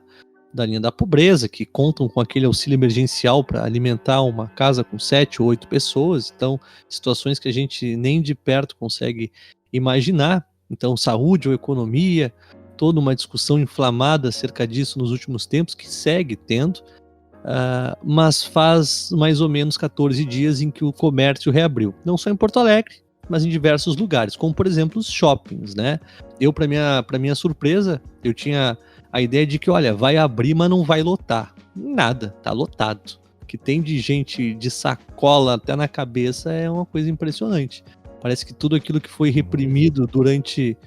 [SPEAKER 1] linha da pobreza, que contam com aquele auxílio emergencial para alimentar uma casa com 7 ou 8 pessoas, então situações que a gente nem de perto consegue imaginar. Então saúde ou economia, toda uma discussão inflamada acerca disso nos últimos tempos, que segue tendo, mas faz mais ou menos 14 dias em que o comércio reabriu. Não só em Porto Alegre, mas em diversos lugares, como por exemplo os shoppings, né? Eu, para minha surpresa, eu tinha a ideia de que, olha, vai abrir, mas não vai lotar. Nada, tá lotado. O que tem de gente de sacola até na cabeça é uma coisa impressionante. Parece que tudo aquilo que foi reprimido durante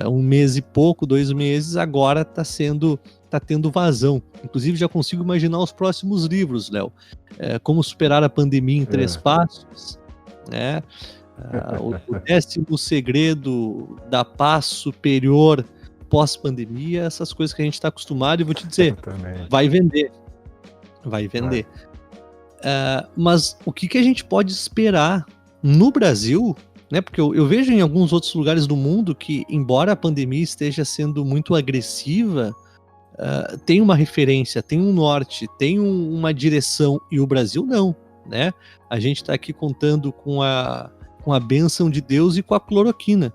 [SPEAKER 1] 1 mês e pouco, 2 meses, agora tá tendo vazão. Inclusive já consigo imaginar os próximos livros, Léo. Como superar a pandemia em 3 passos, né? O 10º segredo da paz superior pós-pandemia, essas coisas que a gente está acostumado, e vou te dizer, vai vender. Mas o que a gente pode esperar no Brasil, né? Porque eu vejo em alguns outros lugares do mundo que, embora a pandemia esteja sendo muito agressiva, tem uma referência, tem um norte, tem uma direção, e o Brasil não, né? A gente está aqui contando com a bênção de Deus e com a cloroquina.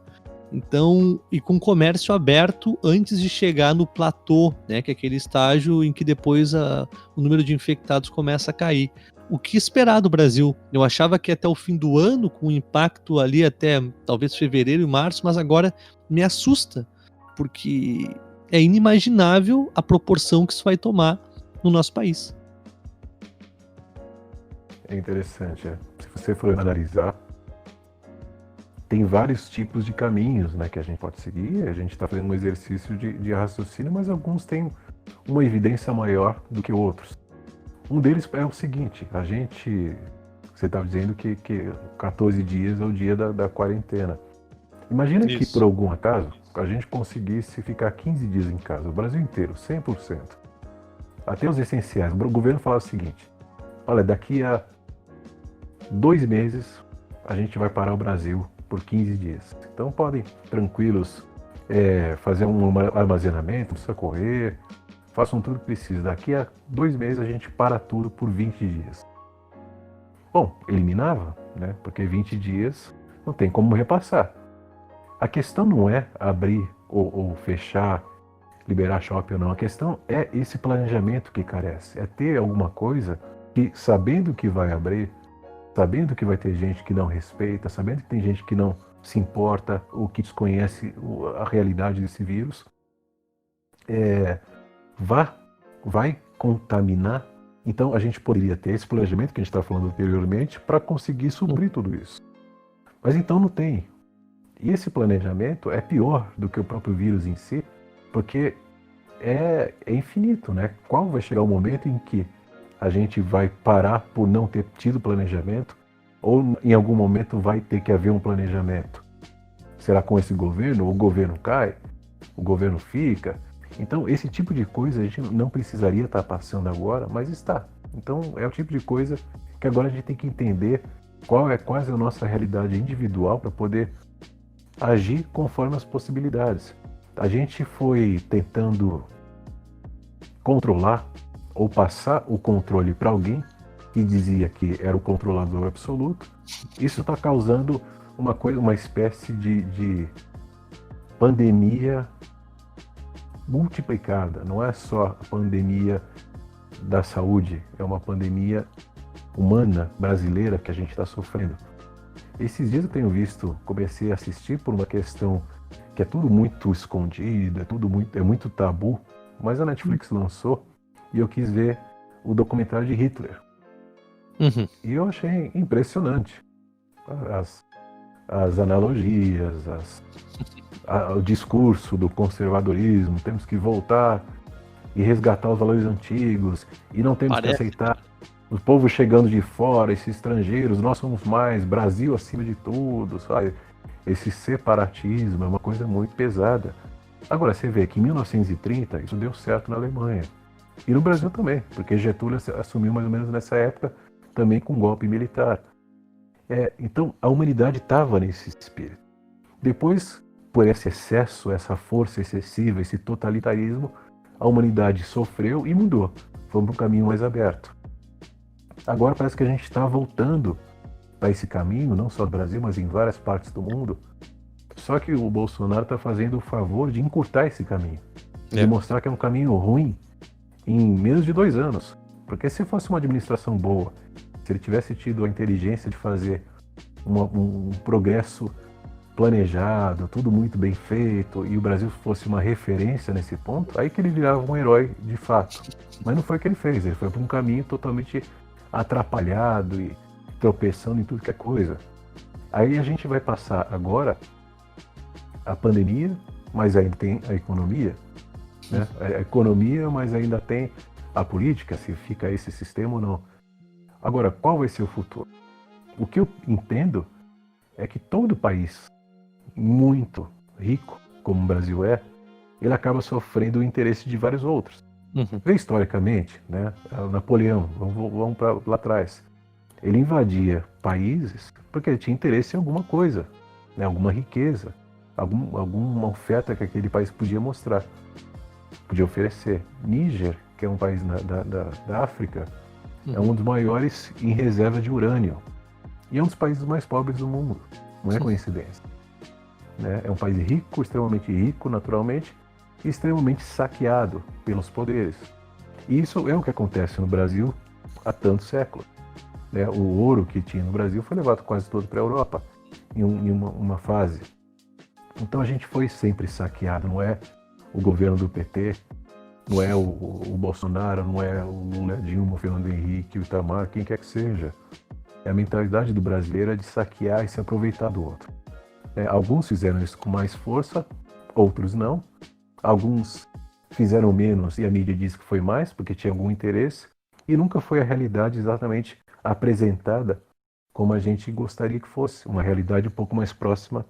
[SPEAKER 1] Então, e com o comércio aberto antes de chegar no platô, né, que é aquele estágio em que depois o número de infectados começa a cair. O que esperar do Brasil? Eu achava que até o fim do ano, com impacto ali até talvez fevereiro e março, mas agora me assusta, porque é inimaginável a proporção que isso vai tomar no nosso país.
[SPEAKER 2] É interessante, se você for analisar, tem vários tipos de caminhos, né, que a gente pode seguir. A gente está fazendo um exercício de raciocínio, mas alguns têm uma evidência maior do que outros. Um deles é o seguinte: você estava dizendo que 14 dias é o dia da quarentena. Imagina que, por algum acaso, a gente conseguisse ficar 15 dias em casa, o Brasil inteiro, 100%. Até os essenciais. O governo falava o seguinte: olha, daqui a 2 meses a gente vai parar o Brasil por 15 dias. Então podem, tranquilos, fazer um armazenamento, não precisa correr, façam tudo que precisa. Daqui a 2 meses a gente para tudo por 20 dias. Bom, eliminava, né? Porque 20 dias não tem como repassar. A questão não é abrir ou fechar, liberar shopping ou não. A questão é esse planejamento que carece. É ter alguma coisa que, sabendo que vai abrir, sabendo que vai ter gente que não respeita, sabendo que tem gente que não se importa ou que desconhece a realidade desse vírus, vai contaminar. Então a gente poderia ter esse planejamento que a gente estava falando anteriormente para conseguir suprir tudo isso. Mas então não tem. E esse planejamento é pior do que o próprio vírus em si, porque é infinito, né? Qual vai chegar o momento em que a gente vai parar por não ter tido planejamento, ou em algum momento vai ter que haver um planejamento? Será com esse governo? O governo cai? O governo fica? Então, esse tipo de coisa a gente não precisaria estar passando agora, mas está. Então, é o tipo de coisa que agora a gente tem que entender qual é a nossa realidade individual para poder agir conforme as possibilidades. A gente foi tentando controlar ou passar o controle para alguém que dizia que era o controlador absoluto. Isso está causando uma espécie de pandemia multiplicada. Não é só a pandemia da saúde, é uma pandemia humana, brasileira, que a gente está sofrendo. Esses dias eu tenho comecei a assistir por uma questão que é tudo muito escondido, é muito tabu, mas a Netflix lançou e eu quis ver o documentário de Hitler.
[SPEAKER 1] Uhum.
[SPEAKER 2] E eu achei impressionante as analogias, o discurso do conservadorismo. Temos que voltar e resgatar os valores antigos, e não temos que aceitar o povo chegando de fora, esses estrangeiros, nós somos mais, Brasil acima de tudo, sabe? Esse separatismo é uma coisa muito pesada. Agora, você vê que em 1930 isso deu certo na Alemanha. E no Brasil também, porque Getúlio assumiu mais ou menos nessa época, também com um golpe militar. Então, a humanidade estava nesse espírito. Depois, por esse excesso, essa força excessiva, esse totalitarismo, a humanidade sofreu e mudou. Foi para um caminho mais aberto. Agora parece que a gente está voltando para esse caminho, não só no Brasil, mas em várias partes do mundo. Só que o Bolsonaro está fazendo o favor de encurtar esse caminho. De mostrar que é um caminho ruim em menos de 2 anos. Porque se fosse uma administração boa, se ele tivesse tido a inteligência de fazer um progresso planejado, tudo muito bem feito, e o Brasil fosse uma referência nesse ponto, aí que ele virava um herói de fato. Mas não foi o que ele fez, ele foi para um caminho totalmente atrapalhado e tropeçando em tudo que é coisa. Aí a gente vai passar agora a pandemia, mas ainda tem a economia, né? A economia, mas ainda tem a política, se fica esse sistema ou não. Agora, qual vai ser o futuro? O que eu entendo é que todo país muito rico, como o Brasil ele acaba sofrendo o interesse de vários outros.
[SPEAKER 1] Uhum.
[SPEAKER 2] Vê historicamente, né? Napoleão, vamos para lá atrás. Ele invadia países porque ele tinha interesse em alguma coisa, né? Alguma riqueza, alguma oferta que aquele país podia mostrar. podia oferecer. Níger, que é um país da África, é um dos maiores em reserva de urânio. E é um dos países mais pobres do mundo. Não é coincidência. Né? É um país rico, extremamente rico, naturalmente, e extremamente saqueado pelos poderes. E isso é o que acontece no Brasil há tantos séculos. Né? O ouro que tinha no Brasil foi levado quase todo para a Europa, em uma fase. Então a gente foi sempre saqueado, não é o governo do PT, não é o Bolsonaro, não é o Lula, Dilma, o Fernando Henrique, o Itamar, quem quer que seja. É a mentalidade do brasileiro de saquear e se aproveitar do outro. Alguns fizeram isso com mais força, outros não. Alguns fizeram menos e a mídia diz que foi mais, porque tinha algum interesse. E nunca foi a realidade exatamente apresentada como a gente gostaria que fosse. Uma realidade um pouco mais próxima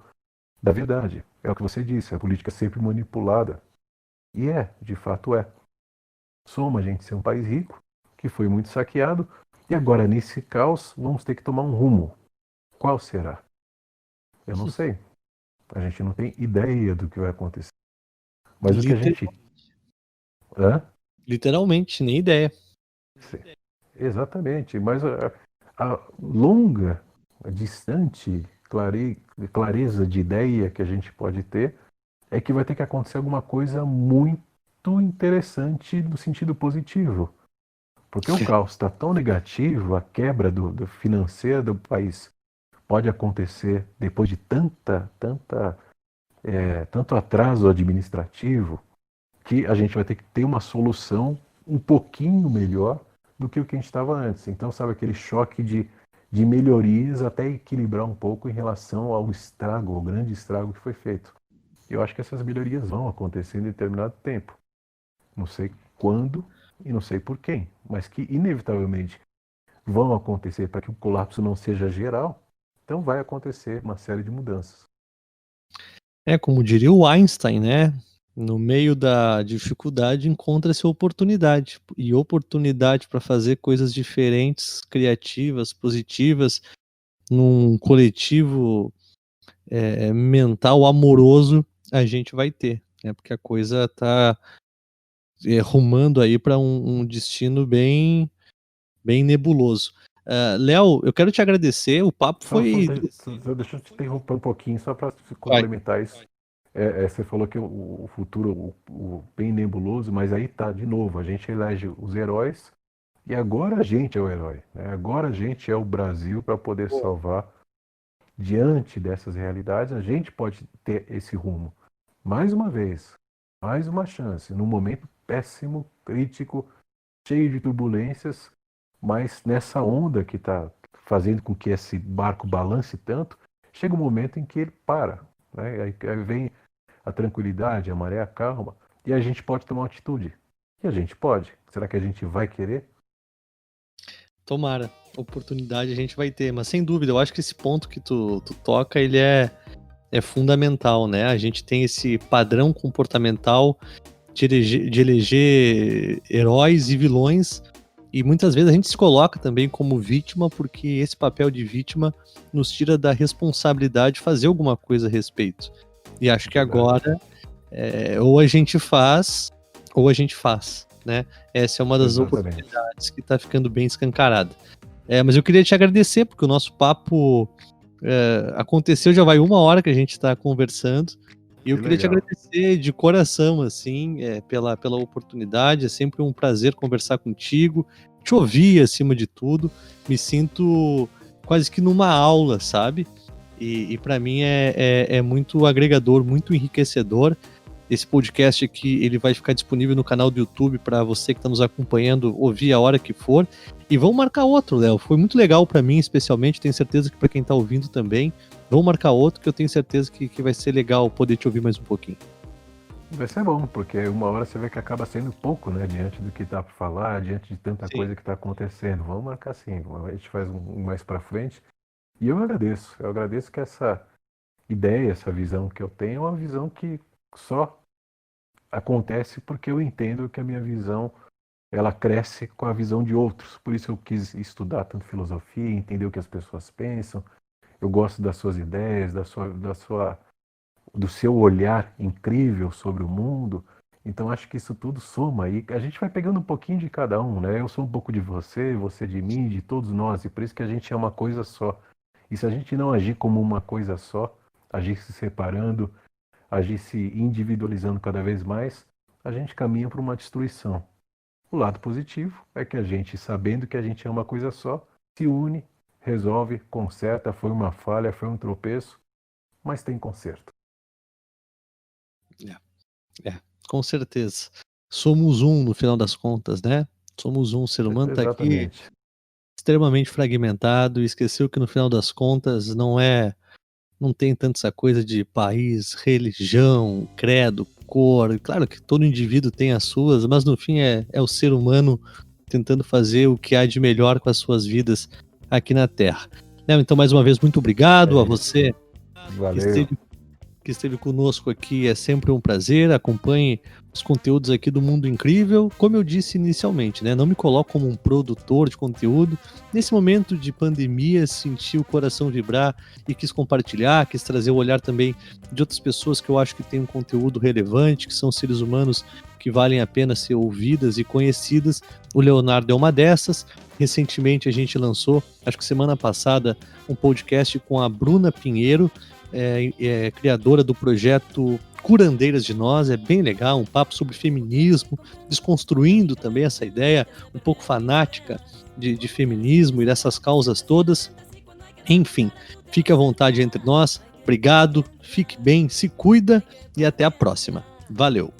[SPEAKER 2] da verdade. É o que você disse, a política é sempre manipulada. E de fato é. Soma a gente ser um país rico, que foi muito saqueado, e agora nesse caos vamos ter que tomar um rumo. Qual será? Eu não sei. A gente não tem ideia do que vai acontecer. Mas o que a gente...
[SPEAKER 1] Literalmente, nem ideia.
[SPEAKER 2] Sim, exatamente. Mas a longa, a distante clareza de ideia que a gente pode ter é que vai ter que acontecer alguma coisa muito interessante no sentido positivo. Porque o caos está tão negativo, a quebra do financeira do país pode acontecer depois de tanto atraso administrativo, que a gente vai ter que ter uma solução um pouquinho melhor do que o que a gente estava antes. Então, sabe, aquele choque de melhorias até equilibrar um pouco em relação ao estrago, ao grande estrago que foi feito. Eu acho que essas melhorias vão acontecer em determinado tempo. Não sei quando e não sei por quem, mas que inevitavelmente vão acontecer para que o colapso não seja geral. Então vai acontecer uma série de mudanças.
[SPEAKER 1] Como diria o Einstein, né? No meio da dificuldade encontra-se oportunidade. E oportunidade para fazer coisas diferentes, criativas, positivas, num coletivo mental amoroso, a gente vai ter. Porque a coisa está rumando aí para um destino bem, bem nebuloso. Léo, eu quero te agradecer. O papo foi.
[SPEAKER 2] Deixa eu te interromper um pouquinho, só para complementar isso. Você falou que o futuro bem nebuloso, mas aí tá, de novo, a gente elege os heróis e agora a gente é o herói. Né? Agora a gente é o Brasil para poder salvar. Diante dessas realidades, a gente pode ter esse rumo. Mais uma vez, mais uma chance, num momento péssimo, crítico, cheio de turbulências, mas nessa onda que está fazendo com que esse barco balance tanto, chega um momento em que ele para. Né? Aí vem a tranquilidade, a maré calma, e a gente pode tomar uma atitude. E a gente pode. Será que a gente vai querer?
[SPEAKER 1] Tomara. Oportunidade a gente vai ter, mas sem dúvida, eu acho que esse ponto que tu toca, ele é fundamental, né? A gente tem esse padrão comportamental de eleger heróis e vilões, e muitas vezes a gente se coloca também como vítima, porque esse papel de vítima nos tira da responsabilidade de fazer alguma coisa a respeito. E acho que agora ou a gente faz, ou a gente faz, né? Essa é uma das oportunidades que está ficando bem escancarada. Mas eu queria te agradecer, porque o nosso papo aconteceu, já vai 1 hora que a gente está conversando, e eu queria te agradecer de coração, assim, pela oportunidade. É sempre um prazer conversar contigo, te ouvir acima de tudo. Me sinto quase que numa aula, sabe? E para mim é muito agregador, muito enriquecedor. Esse podcast aqui, ele vai ficar disponível no canal do YouTube para você que está nos acompanhando ouvir a hora que for. E vamos marcar outro, Léo. Foi muito legal para mim, especialmente. Tenho certeza que para quem está ouvindo também. Vamos marcar outro, que eu tenho certeza que vai ser legal poder te ouvir mais um pouquinho.
[SPEAKER 2] Vai ser bom, porque uma hora você vê que acaba sendo pouco, né? Diante do que tá para falar, diante de tanta coisa que está acontecendo. Vamos marcar sim. A gente faz um mais para frente. E eu agradeço que essa ideia, essa visão que eu tenho é uma visão que só acontece porque eu entendo que a minha visão ela cresce com a visão de outros. Por isso eu quis estudar tanto filosofia, entender o que as pessoas pensam. Eu gosto das suas ideias, do seu olhar incrível sobre o mundo. Então acho que isso tudo soma e a gente vai pegando um pouquinho de cada um, né? Eu sou um pouco de você, você de mim, de todos nós, e por isso que a gente é uma coisa só. E se a gente não agir como uma coisa só, agir se separando, agir se individualizando cada vez mais, a gente caminha para uma destruição. O lado positivo é que a gente, sabendo que a gente é uma coisa só, se une, resolve, conserta, foi uma falha, foi um tropeço, mas tem conserto.
[SPEAKER 1] Com certeza. Somos um no final das contas, né? Somos um. O ser humano está aqui
[SPEAKER 2] Exatamente.
[SPEAKER 1] extremamente fragmentado e esqueceu que no final das contas não tem tanto essa coisa de país, religião, credo, cor. Claro que todo indivíduo tem as suas, mas no fim é o ser humano tentando fazer o que há de melhor com as suas vidas aqui na Terra. Então, mais uma vez, muito obrigado a você que
[SPEAKER 2] Valeu.
[SPEAKER 1] esteve conosco aqui. É sempre um prazer. Acompanhe os conteúdos aqui do Mundo Incrível. Como eu disse inicialmente, né? Não me coloco como um produtor de conteúdo. Nesse momento de pandemia, senti o coração vibrar e quis compartilhar, quis trazer o olhar também de outras pessoas que eu acho que têm um conteúdo relevante, que são seres humanos que valem a pena ser ouvidas e conhecidas. O Leonardo é uma dessas. Recentemente a gente lançou, acho que semana passada, um podcast com a Bruna Pinheiro, criadora do projeto Curandeiras de Nós. É bem legal, um papo sobre feminismo, desconstruindo também essa ideia um pouco fanática de feminismo e dessas causas todas. Enfim, fique à vontade entre nós. Obrigado, fique bem, se cuida e até a próxima. Valeu!